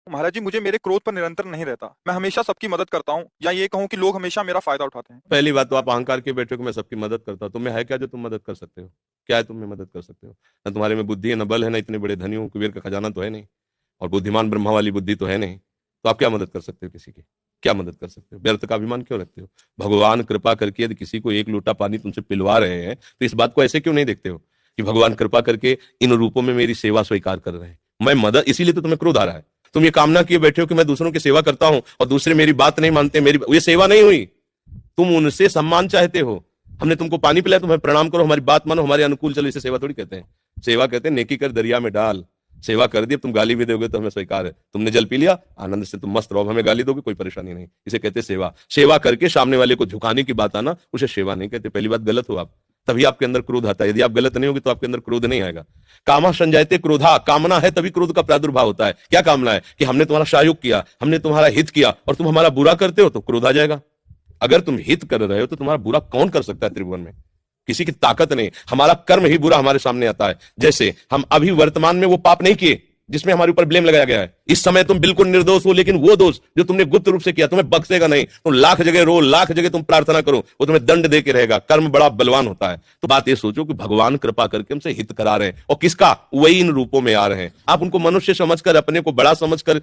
महाराज जी, मुझे मेरे क्रोध पर निरंतर नहीं रहता। मैं हमेशा सबकी मदद करता हूँ, या ये कहूँ कि लोग हमेशा मेरा फायदा उठाते हैं। पहली बात तो आप अहंकार के बैठे हो कि मैं सबकी मदद करता हूं। तुम्हें है क्या जो तुम मदद कर सकते हो? क्या है तुम्हें मदद कर सकते हो? ना तुम्हारे में बुद्धि है, ना बल है, ना इतने बड़े धनी हो, कुबेर का खजाना तो है नहीं, और बुद्धिमान ब्रह्मा वाली बुद्धि तो है नहीं। तो आप क्या मदद कर सकते हो किसी की? क्या मदद कर सकते हो? व्यर्थ का अभिमान क्यों रखते हो? भगवान कृपा करके यदि किसी को एक लोटा पानी तुमसे पिलवा रहे हैं तो इस बात को ऐसे क्यों नहीं देखते हो कि भगवान कृपा करके इन रूपों में मेरी सेवा स्वीकार कर रहे हैं, मैं मदद, इसीलिए तो तुम्हें क्रोध आ रहा है। तुम ये कामना किए बैठे हो कि मैं दूसरों की सेवा करता हूं और दूसरे मेरी बात नहीं मानते, मेरी ये सेवा नहीं हुई। तुम उनसे सम्मान चाहते हो। हमने तुमको पानी पिलाया, तुम्हें प्रणाम करो, हमारी बात मानो, हमारे अनुकूल चलो, इसे सेवा थोड़ी कहते हैं। सेवा कहते हैं नेकी कर दरिया में डाल। सेवा कर दी, तुम गाली भी दोगे तो हमें स्वीकार है। तुमने जल पी लिया, आनंद से तुम मस्त रहो, हमें गाली दोगे कोई परेशानी नहीं, इसे कहते सेवा। सेवा करके सामने वाले को झुकाने की बात आना, उसे सेवा नहीं कहते। पहली बात, गलत हो आप, तभी आपके अंदर क्रोध आता है। यदि आप गलत नहीं होगे तो आपके अंदर क्रोध नहीं आएगा। कामा संजायते क्रोधा, कामना है तभी क्रोध का प्रादुर्भाव होता है। क्या कामना है? कि हमने तुम्हारा सहयोग किया, हमने तुम्हारा हित किया, और तुम हमारा बुरा करते हो तो क्रोध आ जाएगा। अगर तुम हित कर रहे हो तो तुम्हारा बुरा कौन कर सकता है त्रिभुवन में? किसी की ताकत नहीं। हमारा कर्म ही बुरा हमारे सामने आता है। जैसे हम अभी वर्तमान में वो पाप नहीं किए जिसमें हमारे ऊपर ब्लेम लगाया गया है, इस समय तुम बिल्कुल निर्दोष हो, लेकिन वो दोष जो तुमने गुप्त रूप से किया तुम्हें बख्शेगा नहीं। तुम लाख जगह रो, लाख जगह तुम प्रार्थना करो, वो तुम्हें दंड दे के रहेगा। कर्म बड़ा बलवान होता है। तो बात ये सोचो कि भगवान कृपा करके हमसे हित करा रहे हैं, और किसका? वही इन रूपों में आ रहे हैं। आप उनको मनुष्य समझकर, अपने को बड़ा समझकर